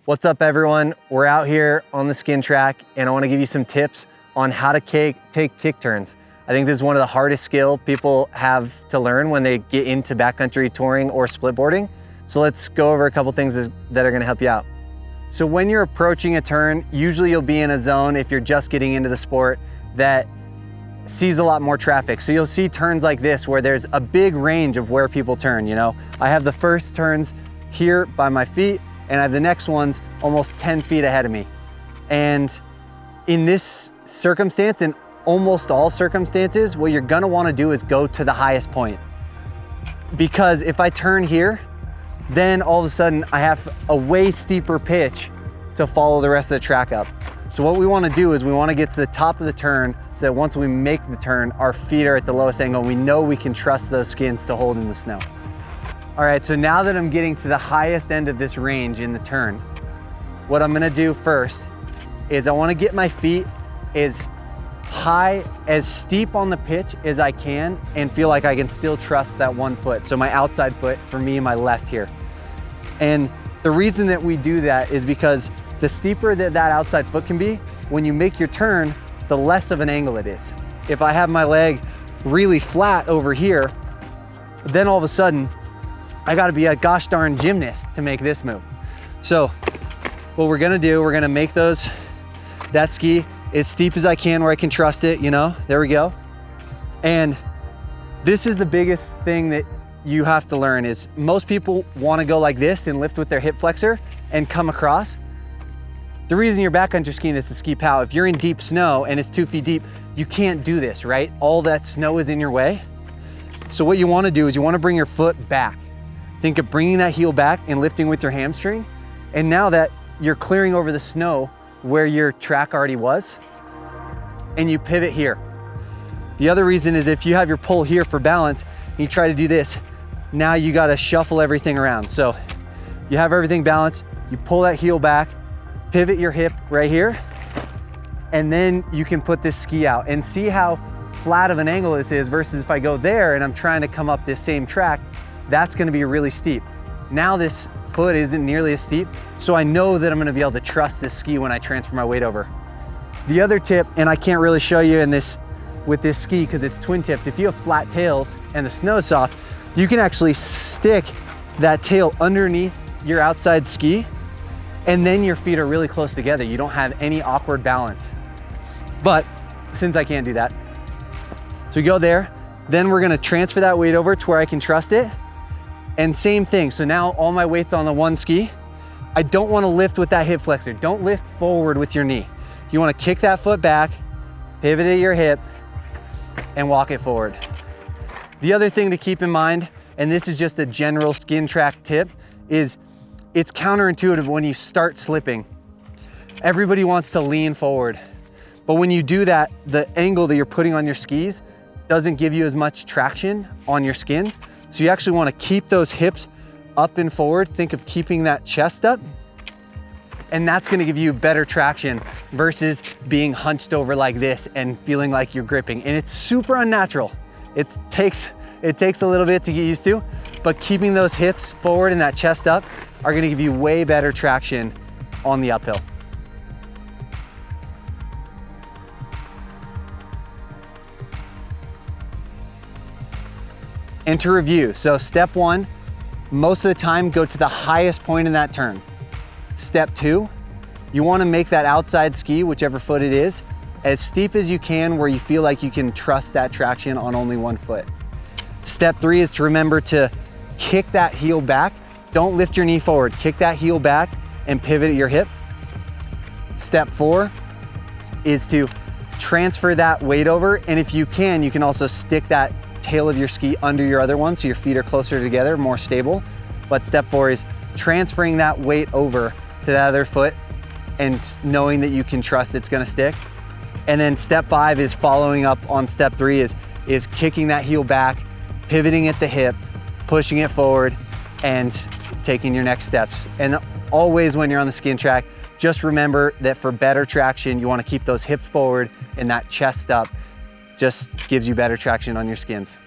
What's up everyone? We're out here on the skin track and I wanna give you some tips on how to take kick turns. I think this is one of the hardest skills people have to learn when they get into backcountry touring or splitboarding. So let's go over a couple things that are gonna help you out. So when you're approaching a turn, usually you'll be in a zone, if you're just getting into the sport, that sees a lot more traffic. So you'll see turns like this where there's a big range of where people turn, you know? I have the first turns here by my feet, and I have the next ones almost 10 feet ahead of me. And in this circumstance, in almost all circumstances, what you're gonna wanna do is go to the highest point. Because if I turn here, then all of a sudden I have a way steeper pitch to follow the rest of the track up. So what we wanna do is we wanna get to the top of the turn so that once we make the turn, our feet are at the lowest angle. We know we can trust those skins to hold in the snow. All right, so now that I'm getting to the highest end of this range in the turn, what I'm gonna do first is I wanna get my feet as high, as steep on the pitch as I can and feel like I can still trust that one foot. So my outside foot, for me, my left here. And the reason that we do that is because the steeper that outside foot can be, when you make your turn, the less of an angle it is. If I have my leg really flat over here, then all of a sudden, I gotta be a gosh darn gymnast to make this move. So what we're gonna do, we're gonna make that ski as steep as I can where I can trust it, you know, there we go. And this is the biggest thing that you have to learn is most people wanna go like this and lift with their hip flexor and come across. The reason you're backcountry skiing is to ski POW. If you're in deep snow and it's 2 feet deep, you can't do this, right? All that snow is in your way. So what you wanna do is you wanna bring your foot back. Think of bringing that heel back and lifting with your hamstring. And now that you're clearing over the snow where your track already was, and you pivot here. The other reason is if you have your pull here for balance, and you try to do this, now you gotta shuffle everything around. So you have everything balanced, you pull that heel back, pivot your hip right here, and then you can put this ski out and see how flat of an angle this is versus if I go there and I'm trying to come up this same track, that's gonna be really steep. Now this foot isn't nearly as steep, so I know that I'm gonna be able to trust this ski when I transfer my weight over. The other tip, and I can't really show you with this ski because it's twin tipped, if you have flat tails and the snow is soft, you can actually stick that tail underneath your outside ski and then your feet are really close together. You don't have any awkward balance. But since I can't do that, so we go there, then we're gonna transfer that weight over to where I can trust it. And same thing, so now all my weight's on the one ski. I don't wanna lift with that hip flexor. Don't lift forward with your knee. You wanna kick that foot back, pivot at your hip, and walk it forward. The other thing to keep in mind, and this is just a general skin track tip, is it's counterintuitive when you start slipping. Everybody wants to lean forward. But when you do that, the angle that you're putting on your skis doesn't give you as much traction on your skins. So you actually wanna keep those hips up and forward. Think of keeping that chest up. And that's gonna give you better traction versus being hunched over like this and feeling like you're gripping. And it's super unnatural. It takes a little bit to get used to, but keeping those hips forward and that chest up are gonna give you way better traction on the uphill. And to review, so step one, most of the time go to the highest point in that turn. Step two, you wanna make that outside ski, whichever foot it is, as steep as you can where you feel like you can trust that traction on only one foot. Step three is to remember to kick that heel back. Don't lift your knee forward, kick that heel back and pivot at your hip. Step four is to transfer that weight over, and if you can also stick that tail of your ski under your other one so your feet are closer together, more stable. But step four is transferring that weight over to that other foot and knowing that you can trust it's gonna stick. And then step five is following up on step three is kicking that heel back, pivoting at the hip, pushing it forward, and taking your next steps. And always when you're on the skin track, just remember that for better traction, you wanna keep those hips forward and that chest up. Just gives you better traction on your skins.